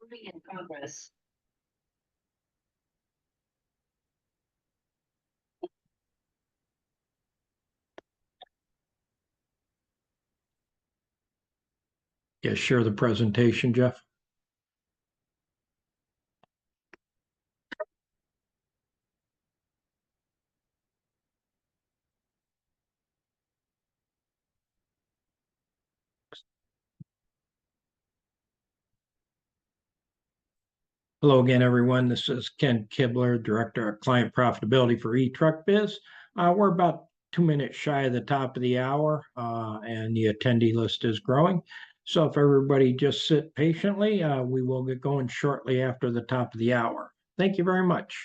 Voting in progress. Yeah, share the presentation, Jeff. Hello again, everyone. This is Ken Kibler, Director of Client Profitability for eTruckBiz. We're about 2 minutes shy of the top of the hour, and the attendee list is growing. So if everybody just sit patiently, we will get going shortly after the top of the hour. Thank you very much.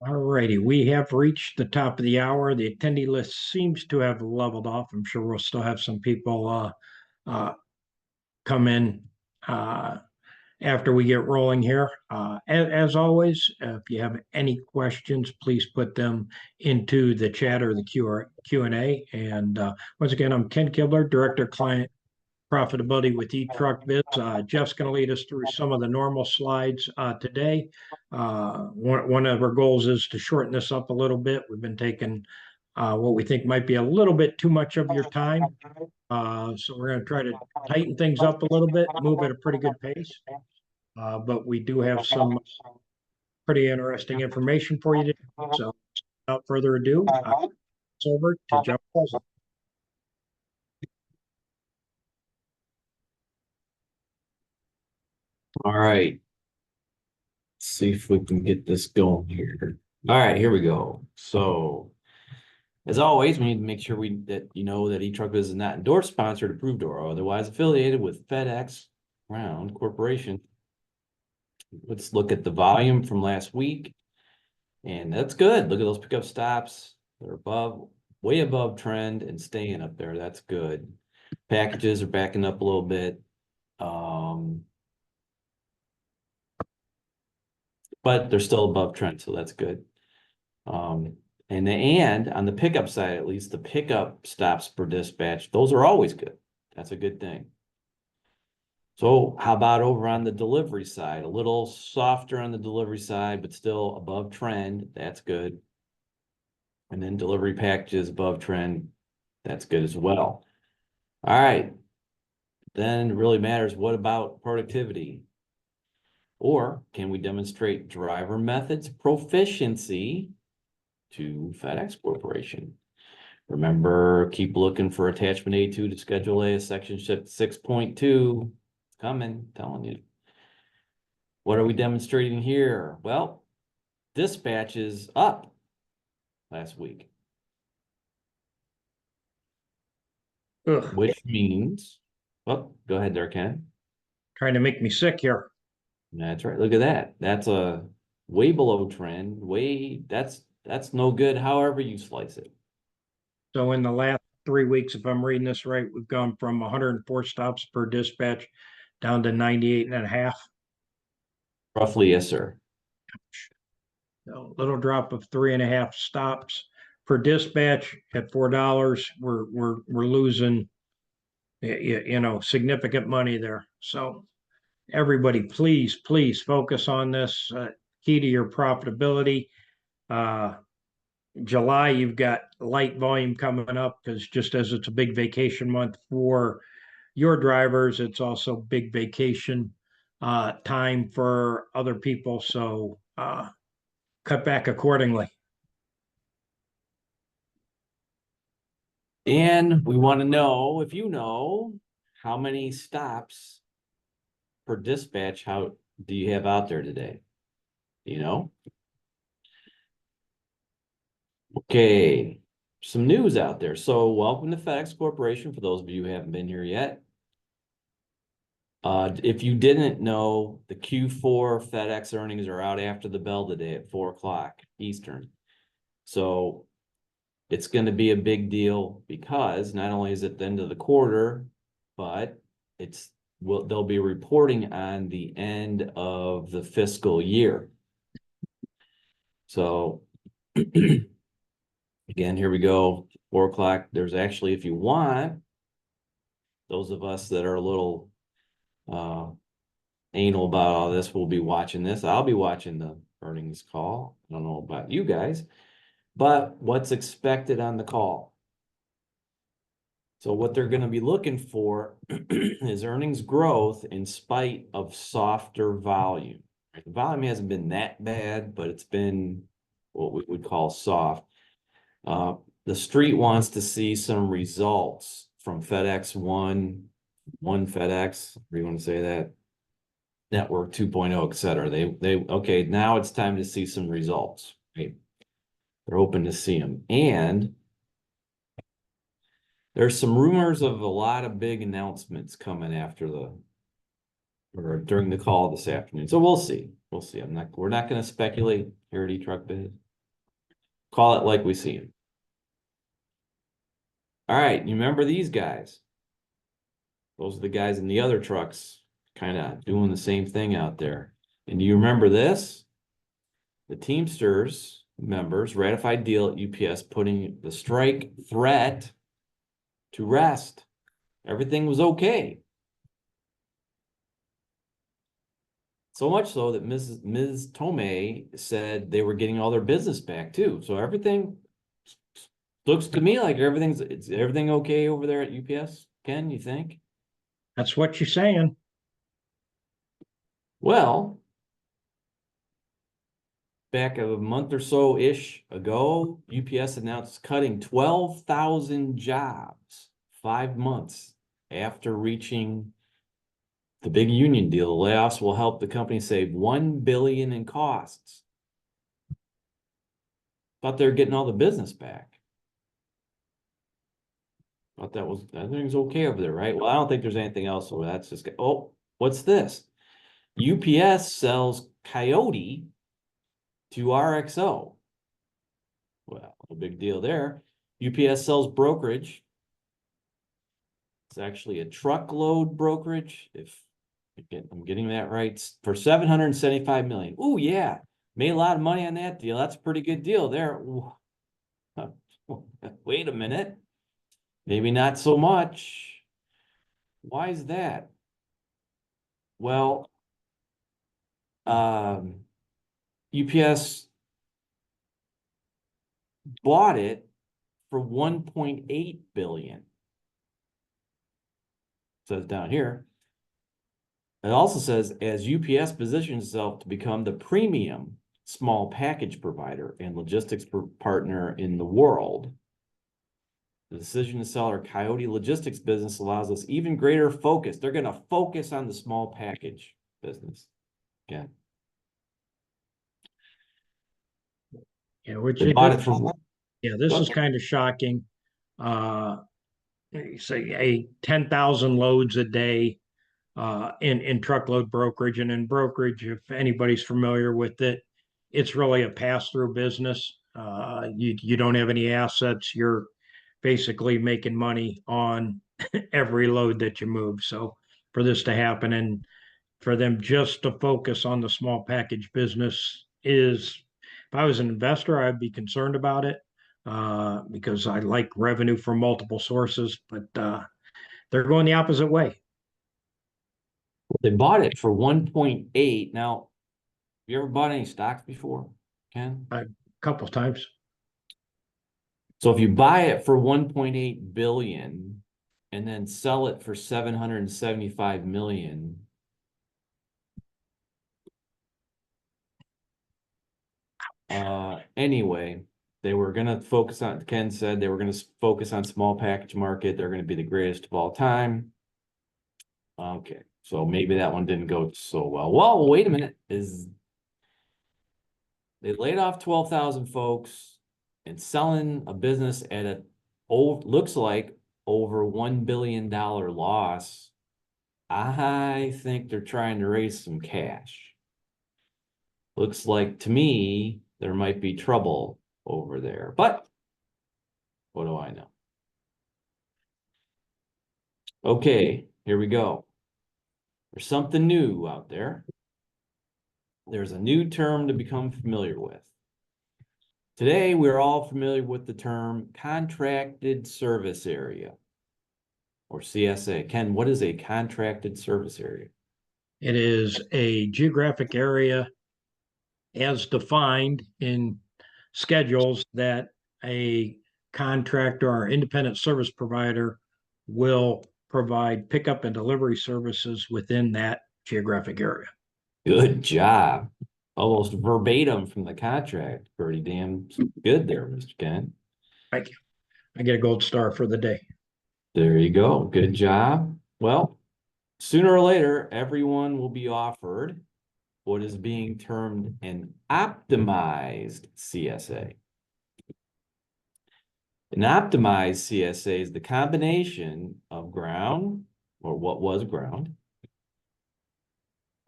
All righty, we have reached the top of the hour. The attendee list seems to have leveled off. I'm sure we'll still have some people come in after we get rolling here. As always, if you have any questions, please put them into the chat or the Q&A. And once again, I'm Ken Kibler, Director of Client Profitability with eTruckBiz. Jeff's going to lead us through some of the normal slides today. One of our goals is to shorten this up a little bit. We've been taking what we think might be a little bit too much of your time. So we're going to try to tighten things up a little bit, move at a pretty good pace. But we do have some pretty interesting information for you today. So without further ado, it's over to Jeff Paulson. All right. Let's see if we can get this going here. All right, here we go. So, as always, we need to make sure that you know that eTruckBiz is not endorsed, sponsored, approved, or otherwise affiliated with FedEx Ground Corporation. Let's look at the volume from last week, and that's good. Look at those pickup stops. They're way above trend and staying up there. That's good. Packages are backing up a little bit. But they're still above trend, so that's good. And on the pickup side, at least the pickup stops per dispatch, those are always good. That's a good thing. So how about over on the delivery side? A little softer on the delivery side, but still above trend. That's good. And then delivery packages above trend. That's good as well. All right. Then it really matters, what about productivity? Or can we demonstrate driver methods proficiency to FedEx Corporation? Remember, keep looking for attachment A2 to Schedule A, section 6.2. It's coming, telling you. What are we demonstrating here? Well, dispatch is up last week. Which means, oh, go ahead there, Ken. Trying to make me sick here. That's right. Look at that. That's a way below trend. That's no good, however you slice it. So in the last 3 weeks, if I'm reading this right, we've gone from 104 stops per dispatch down to 98.5. Roughly, yes, sir. So a little drop of 3.5 stops per dispatch at $4. We're losing significant money there. So everybody, please focus on this. Key to your profitability. July, you've got light volume coming up because just as it's a big vacation month for your drivers, it's also big vacation time for other people. So cut back accordingly. And we want to know, if you know, how many stops per dispatch, how do you have out there today? You know? Okay, some news out there. So welcome to FedEx Corporation, for those of you who haven't been here yet. If you didn't know, the Q4 FedEx earnings are out after the bell today at 4 o'clock Eastern. So it's going to be a big deal because not only is it the end of the quarter, but they'll be reporting on the end of the fiscal year. So again, here we go, 4 o'clock. There's actually, if you want, those of us that are a little anal about all this will be watching this. I'll be watching the earnings call. I don't know about you guys, but what's expected on the call? So what they're going to be looking for is earnings growth in spite of softer volume. The volume hasn't been that bad, but it's been what we would call soft. The street wants to see some results from FedEx One FedEx, or you want to say that, Network 2.0, et cetera. Okay, now it's time to see some results. Right? They're hoping to see them. And there's some rumors of a lot of big announcements coming or during the call this afternoon. So we'll see. We'll see. We're not going to speculate here at eTruckBiz. Call it like we see it. All right, you remember these guys? Those are the guys in the other trucks kind of doing the same thing out there. And do you remember this? The Teamsters members ratified deal at UPS, putting the strike threat to rest. Everything was okay. So much so that Ms. Tomei said they were getting all their business back too. So everything looks to me like is everything okay over there at UPS, Ken, you think? That's what you're saying. Well, back a month or so-ish ago, UPS announced cutting 12,000 jobs 5 months after reaching the big union deal. The layoffs will help the company save $1 billion in costs. Thought they were getting all the business back. Thought everything's okay over there, right? Well, I don't think there's anything else. So that's just, oh, what's this? UPS sells Coyote to RXO. Well, no big deal there. UPS sells brokerage. It's actually a truckload brokerage. If I'm getting that right, for $775 million. Oh yeah, made a lot of money on that deal. That's a pretty good deal there. Wait a minute, maybe not so much. Why is that? Well, UPS bought it for $1.8 billion. Says down here. It also says, as UPS positions itself to become the premium small package provider and logistics partner in the world, the decision to sell our Coyote logistics business allows us even greater focus. They're going to focus on the small package business. Again. Yeah, which They bought it from. Yeah, this is kind of shocking. Say 10,000 loads a day in truckload brokerage, and in brokerage, if anybody's familiar with it, it's really a pass-through business. You don't have any assets. You're basically making money on every load that you move. So for this to happen and for them just to focus on the small package business is, if I was an investor, I'd be concerned about it because I like revenue from multiple sources. But they're going the opposite way. They bought it for 1.8. Now, you ever bought any stocks before, Ken? A couple of times. So if you buy it for 1.8 billion and then sell it for 775 million, anyway, they were going to focus on, Ken said they were going to focus on small package market. They're going to be the greatest of all time. Okay, so maybe that one didn't go so well. Well, wait a minute. They laid off 12,000 folks and selling a business at a looks like over $1 billion loss. I think they're trying to raise some cash. Looks like to me there might be trouble over there, but what do I know? Okay, here we go. There's something new out there. There's a new term to become familiar with. Today, we're all familiar with the term contracted service area or CSA. Ken, what is a contracted service area? It is a geographic area as defined in schedules that a contractor or independent service provider will provide pickup and delivery services within that geographic area. Good job. Almost verbatim from the contract. Pretty damn good there, Mr. Ken. Thank you. I get a gold star for the day. There you go. Good job. Well, sooner or later, everyone will be offered what is being termed an optimized CSA. An optimized CSA is the combination of ground, or what was ground,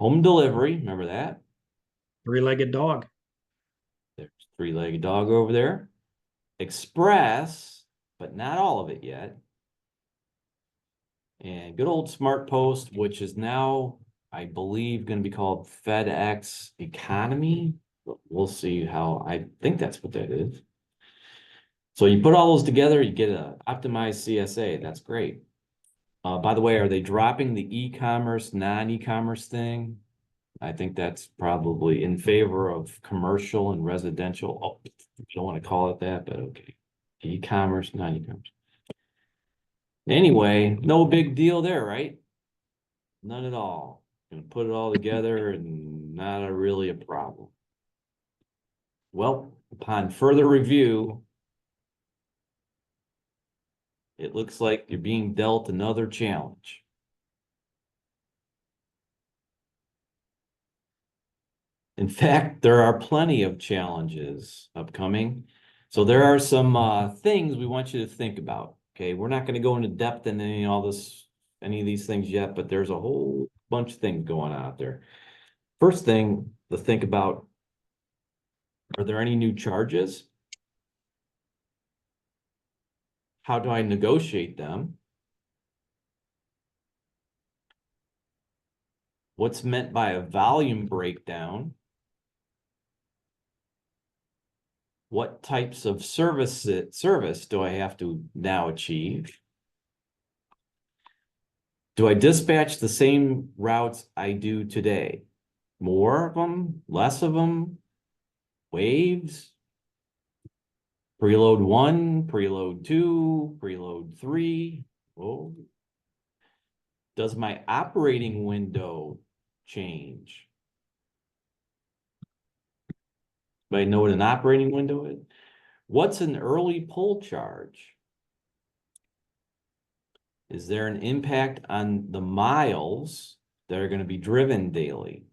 home delivery, remember that? Three-legged dog. There's three-legged dog over there. Express, but not all of it yet. And good old Smart Post, which is now, I believe, going to be called FedEx Economy. We'll see how, I think that's what that is. So you put all those together, you get an optimized CSA. That's great. By the way, are they dropping the e-commerce, non-e-commerce thing? I think that's probably in favor of commercial and residential. Oh, I don't want to call it that, but okay. E-commerce, non-e-commerce. Anyway, no big deal there, right? None at all. Gonna put it all together and not really a problem. Well, upon further review, it looks like you're being dealt another challenge. In fact, there are plenty of challenges upcoming. So there are some things we want you to think about. Okay, we're not going to go into depth in any of these things yet, but there's a whole bunch of things going on out there. First thing to think about, are there any new charges? How do I negotiate them? What's meant by a volume breakdown? What types of service do I have to now achieve? Do I dispatch the same routes I do today? More of them, less of them, waves? Preload 1, preload 2, preload 3. Oh. Does my operating window change? Do I know what an operating window is? What's an early pull charge? Is there an impact on the miles that are going to be driven daily?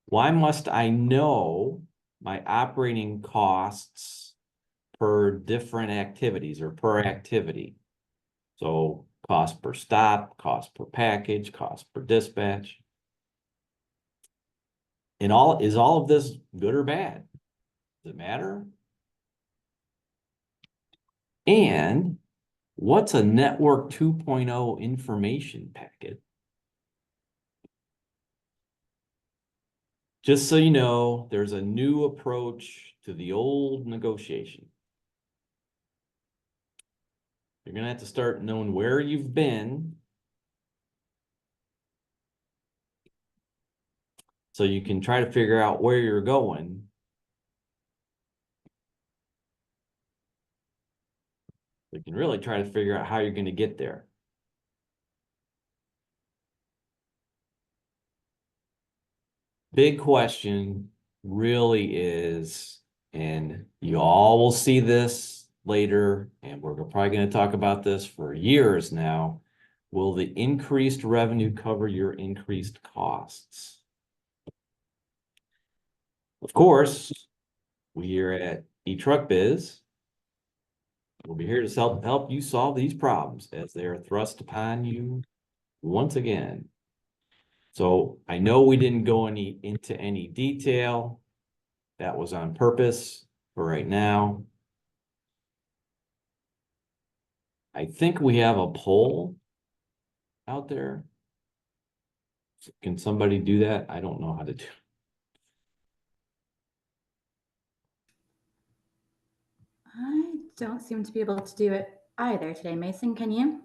Why must I know my operating costs per different activities or per activity? So cost per stop, cost per package, cost per dispatch. Is all of this good or bad? Does it matter? And what's a Network 2.0 information packet? Just so you know, there's a new approach to the old negotiation. You're gonna have to start knowing where you've been, so you can try to figure out where you're going. You can really try to figure out how you're going to get there. Big question really is, and you all will see this later, and we're probably going to talk about this for years now. Will the increased revenue cover your increased costs? Of course, we here at eTruckBiz will be here to help you solve these problems as they are thrust upon you once again. So I know we didn't go into any detail. That was on purpose for right now. I think we have a poll out there. Can somebody do that? I don't know how to do. I don't seem to be able to do it either today. Mason, can you?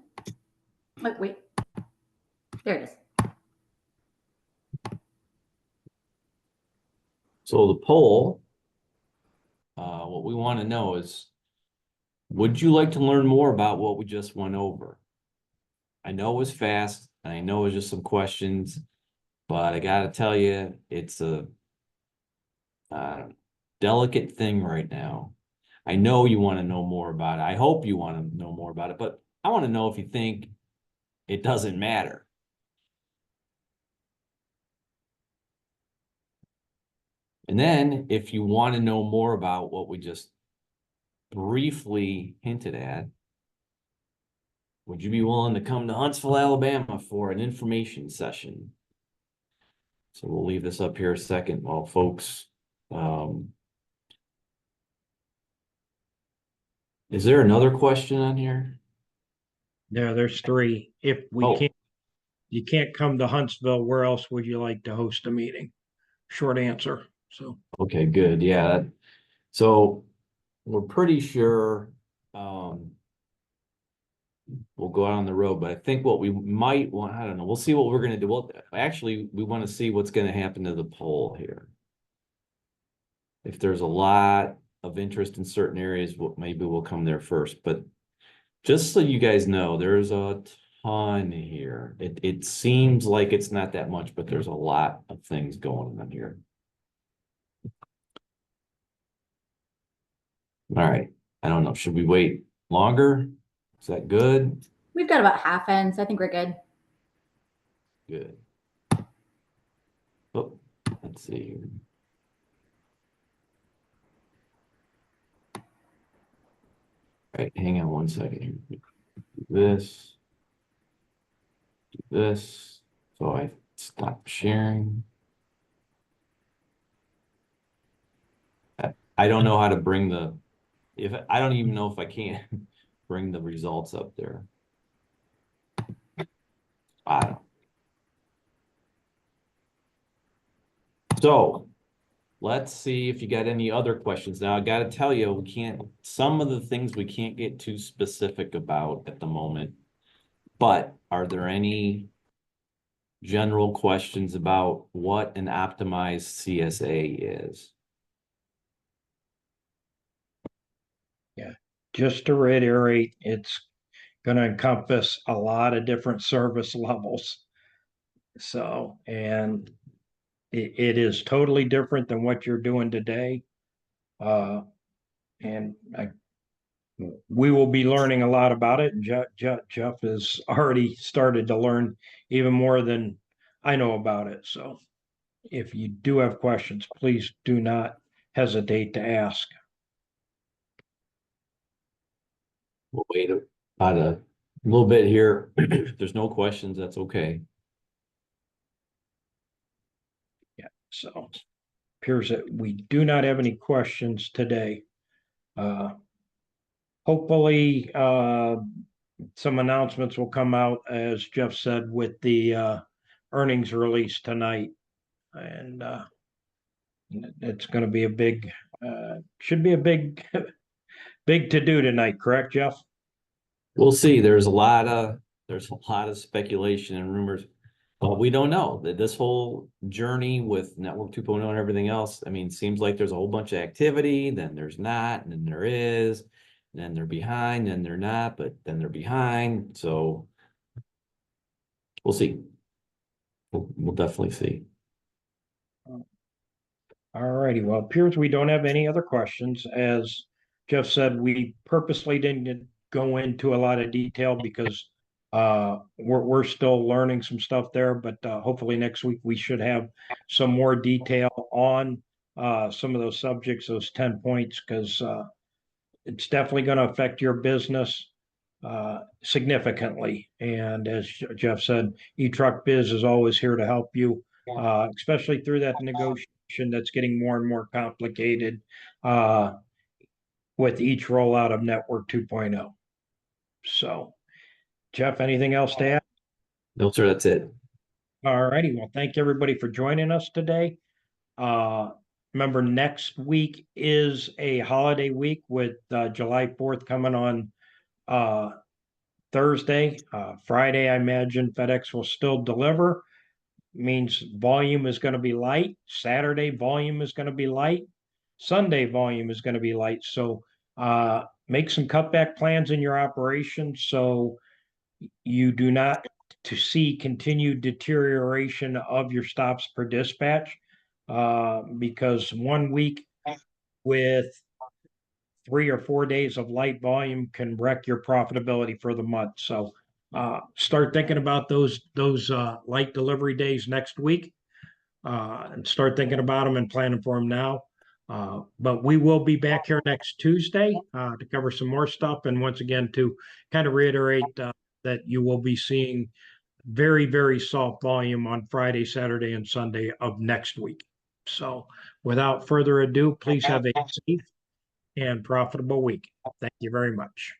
Oh, wait. There it is. So the poll, what we want to know is, would you like to learn more about what we just went over? I know it was fast, and I know it was just some questions, but I got to tell you, it's a delicate thing right now. I know you want to know more about it. I hope you want to know more about it, but I want to know if you think it doesn't matter. And then if you want to know more about what we just briefly hinted at, would you be willing to come to Huntsville, Alabama for an information session? So we'll leave this up here a second while folks, is there another question on here? Yeah, there's three. If we Oh. you can't come to Huntsville, where else would you like to host a meeting? Short answer. So, Okay, good. Yeah. So we're pretty sure, we'll go out on the road, but I think what we might want, I don't know, we'll see what we're going to do. Well, actually, we want to see what's going to happen to the poll here. If there's a lot of interest in certain areas, maybe we'll come there first. But just so you guys know, there's a ton here. It seems like it's not that much, but there's a lot of things going on here. All right. I don't know. Should we wait longer? Is that good? We've got about half in, so I think we're good. Good. Oh, let's see here. All right, hang on one second here. Do this. Do this. So I stop sharing. I don't know how to bring the, I don't even know if I can bring the results up there. I don't. So let's see if you got any other questions. Now I got to tell you, we can't, some of the things we can't get too specific about at the moment, but are there any general questions about what an optimized CSA is? yeah, just to reiterate, it's going to encompass a lot of different service levels. So, and it is totally different than what you're doing today. And we will be learning a lot about it. And Jeff has already started to learn even more than I know about it. So if you do have questions, please do not hesitate to ask. We'll wait about a little bit here. If there's no questions, that's okay. Yeah, so appears that we do not have any questions today. Hopefully, some announcements will come out, as Jeff said, with the earnings release tonight. And it's going to be a big, should be a big, big to do tonight, correct, Jeff? We'll see. There's a lot of speculation and rumors, but we don't know that this whole journey with Network 2.0 and everything else. I mean, seems like there's a whole bunch of activity, then there's not, and then there is, and then they're behind, and they're not, but then they're behind. So we'll see. We'll definitely see. All righty. Well, it appears we don't have any other questions. As Jeff said, we purposely didn't go into a lot of detail because we're still learning some stuff there, but hopefully next week we should have some more detail on some of those subjects, those 10 points, because it's definitely going to affect your business significantly. And as Jeff said, eTruckBiz is always here to help you, especially through that negotiation that's getting more and more complicated with each rollout of Network 2.0. So, Jeff, anything else to add? No, sir, that's it. All righty. Well, thank you everybody for joining us today. Remember, next week is a holiday week with July 4th coming on Thursday. Friday, I imagine FedEx will still deliver. Means volume is going to be light. Saturday, volume is going to be light. Sunday, volume is going to be light. So make some cutback plans in your operation so you do not to see continued deterioration of your stops per dispatch, because 1 week with 3 or 4 days of light volume can wreck your profitability for the month. So start thinking about those light delivery days next week, and start thinking about them and planning for them now. But we will be back here next Tuesday to cover some more stuff. And once again, to kind of reiterate that you will be seeing very, very soft volume on Friday, Saturday, and Sunday of next week. So without further ado, please have a safe and profitable week. Thank you very much.